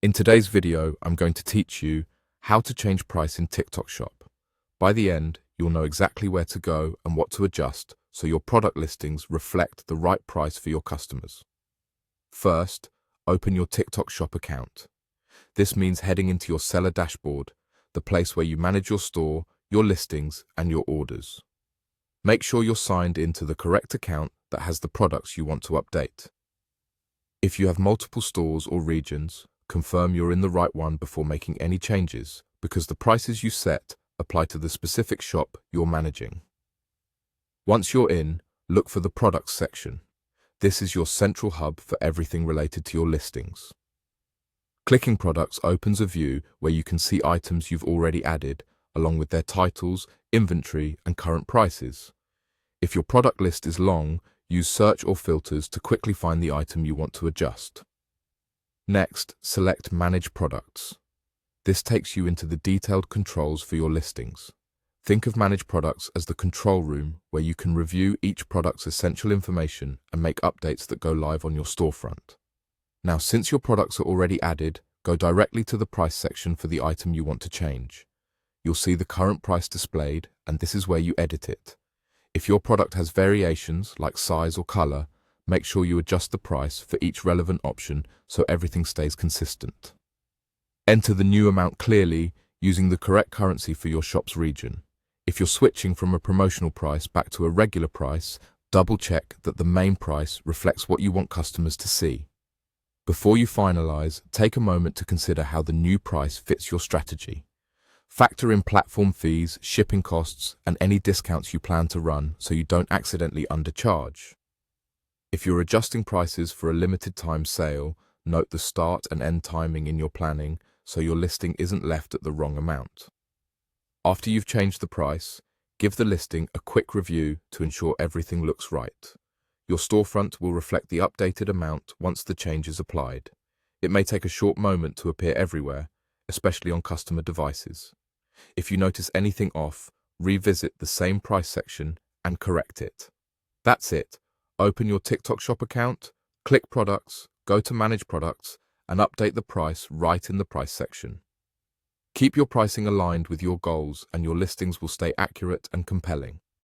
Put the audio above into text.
In today's video, I'm going to teach you how to change price in TikTok Shop. By the end, you'll know exactly where to go and what to adjust so your product listings reflect the right price for your customers. First, open your TikTok Shop account. This means heading into your seller dashboard, the place where you manage your store, your listings, and your orders. Make sure you're signed into the correct account that has the products you want to update. If you have multiple stores or regions, confirm you're in the right one before making any changes, because the prices you set apply to the specific shop you're managing. Once you're in, look for the Products section. This is your central hub for everything related to your listings. Clicking Products opens a view where you can see items you've already added, along with their titles, inventory, and current prices. If your product list is long, use search or filters to quickly find the item you want to adjust. Next, select Manage Products. This takes you into the detailed controls for your listings. Think of Manage Products as the control room where you can review each product's essential information and make updates that go live on your storefront. Now, since your products are already added, go directly to the Price section for the item you want to change. You'll see the current price displayed, and this is where you edit it. If your product has variations like size or color, make sure you adjust the price for each relevant option so everything stays consistent. Enter the new amount clearly using the correct currency for your shop's region. If you're switching from a promotional price back to a regular price, double-check that the main price reflects what you want customers to see. Before you finalize, take a moment to consider how the new price fits your strategy. Factor in platform fees, shipping costs, and any discounts you plan to run so you don't accidentally undercharge. If you're adjusting prices for a limited time sale, note the start and end timing in your planning so your listing isn't left at the wrong amount. After you've changed the price, give the listing a quick review to ensure everything looks right. Your storefront will reflect the updated amount once the change is applied. It may take a short moment to appear everywhere, especially on customer devices. If you notice anything off, revisit the same price section and correct it. That's it. Open your TikTok Shop account, click Products, go to Manage Products, and update the price right in the Price section. Keep your pricing aligned with your goals and your listings will stay accurate and compelling.